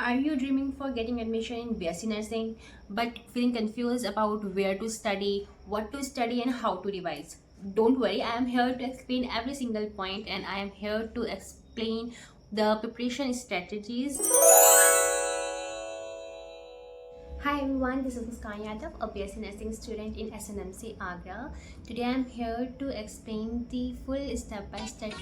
Are you dreaming for getting admission in BSc Nursing but feeling confused about where to study, what to study, and how to revise? Don't worry, I am here to explain every single point and I am here to explain the preparation strategies. Hi everyone, this is Muskan Yadav, a BSc Nursing student in SNMC Agra. Today I am here to explain the full step-by-step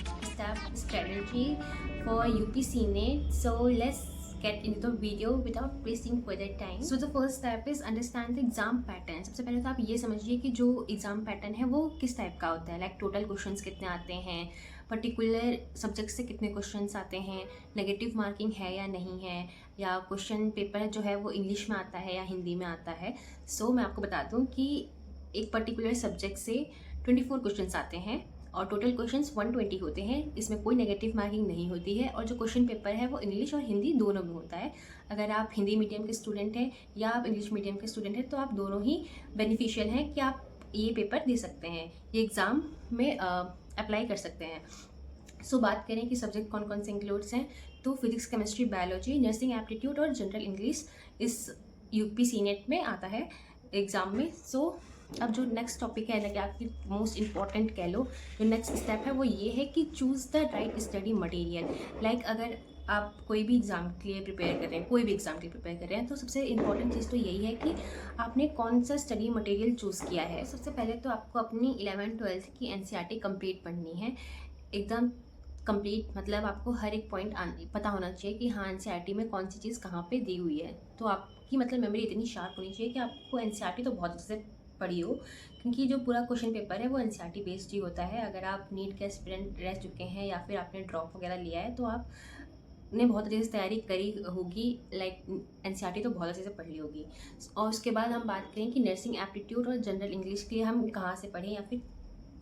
strategy for UP CNET. So let's get into the video without wasting further time. So the first step is understand the exam pattern. सबसे पहले तो आप ये समझिए कि जो exam pattern है वो किस टाइप का होता है, लाइक टोटल क्वेश्चंस कितने आते हैं, पर्टिकुलर सब्जेक्ट से कितने क्वेश्चंस आते हैं, नेगेटिव मार्किंग है या नहीं है, या क्वेश्चन पेपर जो है वो इंग्लिश में आता है या हिंदी में आता है। सो मैं आपको बता दूं कि एक पर्टिकुलर सब्जेक्ट से 24 क्वेश्चंस आते हैं और टोटल क्वेश्चंस 120 होते हैं। इसमें कोई नेगेटिव मार्किंग नहीं होती है और जो क्वेश्चन पेपर है वो इंग्लिश और हिंदी दोनों में होता है। अगर आप हिंदी मीडियम के स्टूडेंट हैं या आप इंग्लिश मीडियम के स्टूडेंट हैं तो आप दोनों ही बेनिफिशियल हैं कि आप ये पेपर दे सकते हैं, ये एग्ज़ाम में अप्लाई कर सकते हैं। सो बात करें कि सब्जेक्ट कौन कौन से इंक्लूड्स हैं, तो physics, chemistry, biology, nursing aptitude और जनरल इंग्लिश इस यूपी सीनेट में आता है एग्ज़ाम में। सो अब जो नेक्स्ट टॉपिक है, ना कि आपकी मोस्ट इंपॉर्टेंट कह लो, जो नेक्स्ट स्टेप है वो ये है कि choose the right study material. Like अगर आप कोई भी एग्ज़ाम के लिए प्रिपेयर कर रहे हैं, कोई भी एग्ज़ाम के लिए प्रिपेयर कर रहे हैं, तो सबसे इंपॉर्टेंट चीज़ तो यही है कि आपने कौन सा स्टडी मटेरियल चूज़ किया है। सबसे पहले तो आपको अपनी 11th-12th की एनसीईआरटी कंप्लीट पढ़नी है। एकदम कंप्लीट मतलब आपको हर एक पॉइंट पता होना चाहिए कि हाँ एनसीईआरटी में कौन सी चीज़ कहाँ पे दी हुई है। तो आपकी मतलब मेमोरी इतनी शार्प होनी चाहिए कि आपको एनसीईआरटी तो बहुत अच्छे से पढ़ी हो, क्योंकि जो पूरा क्वेश्चन पेपर है वो एनसीईआरटी बेस्ड ही होता है। अगर आप नीट के एस्पिरेंट रह चुके हैं या फिर आपने ड्रॉप वगैरह लिया है तो आपने बहुत अच्छे से तैयारी करी होगी, लाइक एनसीईआरटी तो बहुत अच्छे से पढ़ ली होगी। और उसके बाद हम बात करें कि नर्सिंग एप्टीट्यूड और जनरल इंग्लिश के लिए हम कहाँ से पढ़ें या फिर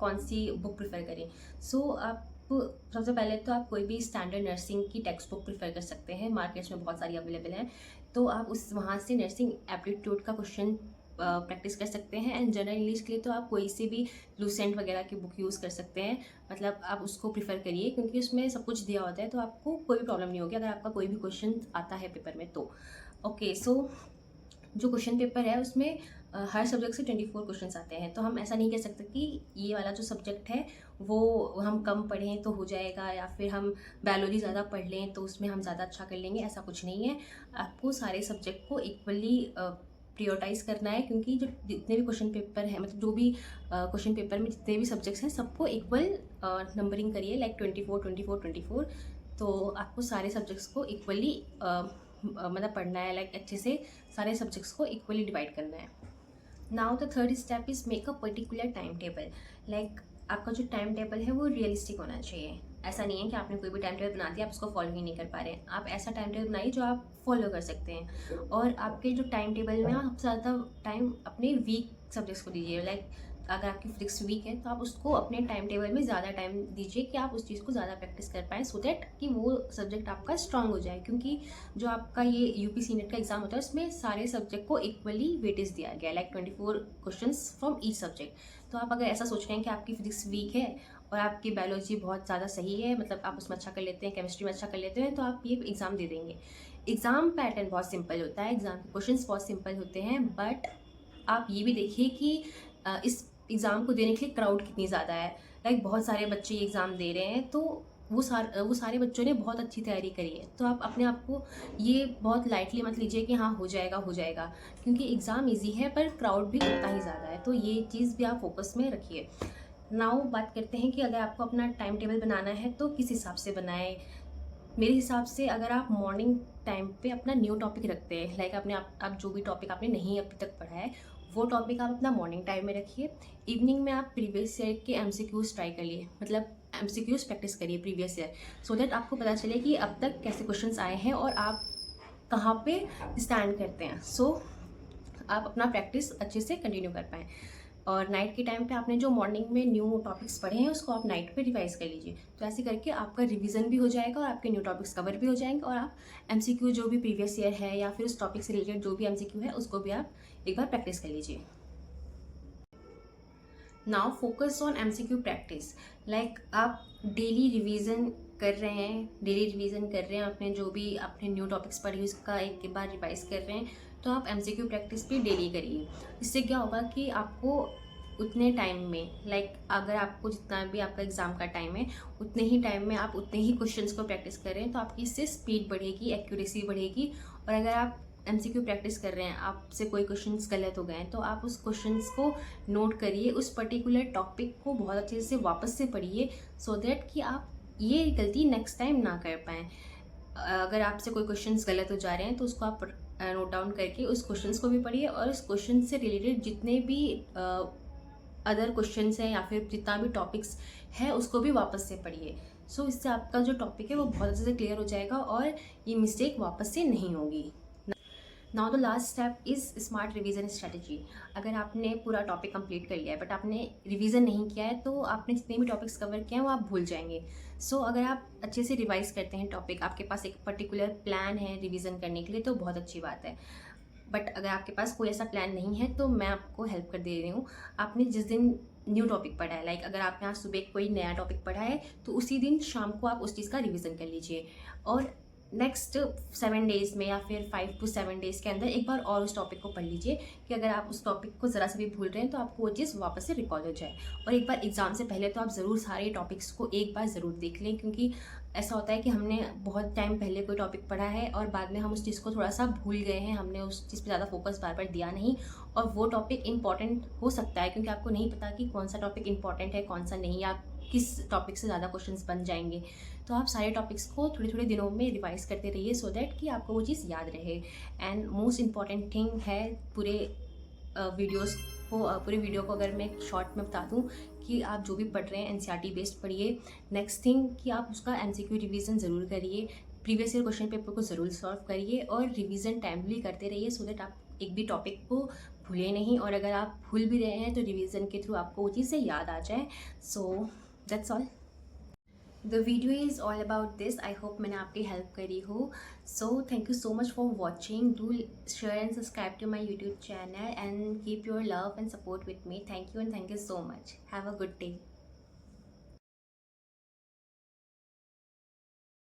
कौन सी बुक प्रेफर करें। सो आप सबसे पहले तो आप कोई भी स्टैंडर्ड नर्सिंग की टेक्स्ट बुक प्रेफर कर सकते हैं, मार्केट्स में बहुत सारी अवेलेबल हैं। तो आप उस वहाँ से नर्सिंग एप्टीट्यूड का क्वेश्चन प्रैक्टिस कर सकते हैं। एंड जनरल इंग्लिश के लिए तो आप कोई से भी लूसेंट वगैरह की बुक यूज़ कर सकते हैं, मतलब आप उसको प्रीफर करिए क्योंकि उसमें सब कुछ दिया होता है, तो आपको कोई भी प्रॉब्लम नहीं होगी अगर आपका कोई भी क्वेश्चन आता है पेपर में तो। ओके, सो जो क्वेश्चन पेपर है उसमें हर सब्जेक्ट से 24 क्वेश्चंस आते हैं। तो हम ऐसा नहीं कह सकते कि ये वाला जो सब्जेक्ट है वो हम कम पढ़ें तो हो जाएगा, या फिर हम बायोलॉजी ज़्यादा पढ़ लें तो उसमें हम ज़्यादा अच्छा कर लेंगे, ऐसा कुछ नहीं है। आपको सारे सब्जेक्ट को इक्वली प्रियोरिटाइज़ करना है, क्योंकि जो जितने भी क्वेश्चन पेपर हैं, मतलब जो भी क्वेश्चन पेपर में जितने भी सब्जेक्ट्स हैं सबको इक्वल नंबरिंग करिए, लाइक 24 24 24। तो आपको सारे सब्जेक्ट्स को इक्वली मतलब पढ़ना है, लाइक अच्छे से सारे सब्जेक्ट्स को इक्वली डिवाइड करना है। Now the third step is make a particular time table. Like आपका जो टाइम टेबल है वो रियलिस्टिक होना चाहिए। ऐसा नहीं है कि आपने कोई भी टाइम टेबल बना दिया आप उसको फॉलो ही नहीं कर पा रहे हैं। आप ऐसा टाइम टेबल बनाइए जो आप फॉलो कर सकते हैं। और आपके जो टाइम टेबल में आप ज़्यादा टाइम अपने वीक सब्जेक्ट्स को दीजिए। लाइक अगर आपकी फिजिक्स वीक है तो आप उसको अपने टाइम टेबल में ज़्यादा टाइम दीजिए कि आप उस चीज़ को ज़्यादा प्रैक्टिस कर पाएँ, सो दैट कि वो सब्जेक्ट आपका स्ट्रांग हो जाए। क्योंकि जो आपका ये यूपी सीनेट का एग्जाम होता है उसमें सारे सब्जेक्ट को इक्वली वेटेज दिया गया है, like 24 questions from each subject. तो आप अगर ऐसा सोच रहे हैं कि आपकी फिजिक्स वीक है और आपकी बायोलॉजी बहुत ज़्यादा सही है, मतलब आप उसमें अच्छा कर लेते हैं, केमिस्ट्री में अच्छा कर लेते हैं, तो आप ये एग्ज़ाम दे देंगे। एग्ज़ाम पैटर्न बहुत सिंपल होता है, एग्ज़ाम के क्वेश्चंस बहुत सिंपल होते हैं, बट आप ये भी देखिए कि इस एग्ज़ाम को देने के लिए क्राउड कितनी ज़्यादा है। लाइक बहुत सारे बच्चे ये एग्ज़ाम दे रहे हैं, तो वो सारे बच्चों ने बहुत अच्छी तैयारी करी है। तो आप अपने आप को ये बहुत लाइटली मत लीजिए कि हाँ हो जाएगा, क्योंकि एग्ज़ाम ईजी है पर क्राउड भी उतना ही ज़्यादा है। तो ये चीज़ भी आप फोकस में रखिए। नाउ बात करते हैं कि अगर आपको अपना टाइम टेबल बनाना है तो किस हिसाब से बनाएं। मेरे हिसाब से अगर आप मॉर्निंग टाइम पे अपना न्यू टॉपिक रखते हैं, लाइक आप जो भी टॉपिक आपने नहीं अभी तक पढ़ा है वो टॉपिक आप अपना मॉर्निंग टाइम में रखिए। इवनिंग में आप प्रीवियस ईयर के एमसीक्यूज ट्राई करिए, मतलब एमसीक्यूज प्रैक्टिस करिए प्रीवियस ईयर, सो दैट आपको पता चले कि अब तक कैसे क्वेश्चंस आए हैं और आप कहाँ पे स्टैंड करते हैं। सो आप अपना प्रैक्टिस अच्छे से कंटिन्यू कर पाएँ। और नाइट के टाइम पे आपने जो मॉर्निंग में न्यू टॉपिक्स पढ़े हैं उसको आप नाइट पे रिवाइज कर लीजिए। तो ऐसे करके आपका रिवीजन भी हो जाएगा और आपके न्यू टॉपिक्स कवर भी हो जाएंगे, और आप एमसीक्यू जो भी प्रीवियस ईयर है या फिर उस टॉपिक से रिलेटेड जो भी एमसीक्यू है उसको भी आप एक बार प्रैक्टिस कर लीजिए। Now focus on MCQ practice. Like आप डेली रिवीजन कर रहे हैं, डेली रिवीजन कर रहे हैं, अपने जो भी आपने न्यू टॉपिक्स पढ़ी उसका एक बार रिवाइज कर रहे हैं, तो आप MCQ प्रैक्टिस भी डेली करिए। इससे क्या होगा कि आपको उतने टाइम में अगर आपको जितना भी आपका एग्ज़ाम का टाइम है उतने ही टाइम में आप उतने ही क्वेश्चंस को प्रैक्टिस करें, तो आपकी इससे स्पीड बढ़ेगी, एक्यूरेसी बढ़ेगी। और अगर आप MCQ प्रैक्टिस कर रहे हैं, आपसे कोई क्वेश्चंस गलत हो गए हैं, तो आप उस क्वेश्चंस को नोट करिए, उस पर्टिकुलर टॉपिक को बहुत अच्छे से वापस से पढ़िए, सो दैट कि आप ये गलती नेक्स्ट टाइम ना कर पाएँ। अगर आपसे कोई क्वेश्चंस गलत हो जा रहे हैं तो उसको आप नोट डाउन करके उस क्वेश्चंस को भी पढ़िए, और उस क्वेश्चन से रिलेटेड जितने भी अदर क्वेश्चंस हैं या फिर जितना भी टॉपिक्स है उसको भी वापस से पढ़िए। सो इससे आपका जो टॉपिक है वो बहुत अच्छे से क्लियर हो जाएगा और ये मिस्टेक वापस से नहीं होगी। Now the last step is smart revision strategy. अगर आपने पूरा टॉपिक कंप्लीट कर लिया है बट आपने रिवीजन नहीं किया है, तो आपने जितने भी टॉपिक्स कवर किए हैं वो आप भूल जाएंगे। सो अगर आप अच्छे से रिवाइज करते हैं टॉपिक, आपके पास एक पर्टिकुलर प्लान है रिवीजन करने के लिए, तो बहुत अच्छी बात है। बट अगर आपके पास कोई ऐसा प्लान नहीं है तो मैं आपको हेल्प कर दे रही हूँ। आपने जिस दिन न्यू टॉपिक पढ़ा है, अगर आपने आज सुबह कोई नया टॉपिक पढ़ा है, तो उसी दिन शाम को आप उस चीज़ का रिवीजन कर लीजिए, और नेक्स्ट 7 डेज़ में या फिर 5 to 7 डेज़ के अंदर एक बार और उस टॉपिक को पढ़ लीजिए, कि अगर आप उस टॉपिक को ज़रा से भी भूल रहे हैं तो आपको वो चीज़ वापस से रिकॉल हो जाए। और एक बार एग्ज़ाम से पहले तो आप ज़रूर सारे टॉपिक्स को एक बार ज़रूर देख लें, क्योंकि ऐसा होता है कि हमने बहुत टाइम पहले कोई टॉपिक पढ़ा है और बाद में हम उस चीज़ को थोड़ा सा भूल गए हैं, हमने उस चीज़ पर ज़्यादा फोकस बार बार दिया नहीं, और वो टॉपिक इंपॉर्टेंट हो सकता है क्योंकि आपको नहीं पता कि कौन सा टॉपिक इंपॉर्टेंट है, कौन सा नहीं, या किस टॉपिक से ज़्यादा क्वेश्चंस बन जाएंगे। तो आप सारे टॉपिक्स को थोड़े थोड़े दिनों में रिवाइज करते रहिए, सो दैट कि आपको वो चीज़ याद रहे। एंड मोस्ट इम्पॉर्टेंट थिंग है पूरे वीडियो को अगर मैं शॉर्ट में बता दूं, कि आप जो भी पढ़ रहे हैं NCERT बेस्ड पढ़िए। नेक्स्ट थिंग कि आप उसका MCQ रिवीजन ज़रूर करिए, प्रीवियस ईयर क्वेश्चन पेपर को ज़रूर सॉल्व करिए, और रिवीजन टाइमली करते रहिए, सो दैट आप एक भी टॉपिक को भूलें नहीं, और अगर आप भूल भी रहे हैं तो रिवीजन के थ्रू आपको वो चीज़ें याद आ जाए। So that's all. The video is all about this. I hope मैंने आपकी हेल्प करी हो। So thank you so much for watching. Do share and subscribe to my YouTube channel and keep your love and support with me. Thank you and thank you so much. Have a good day.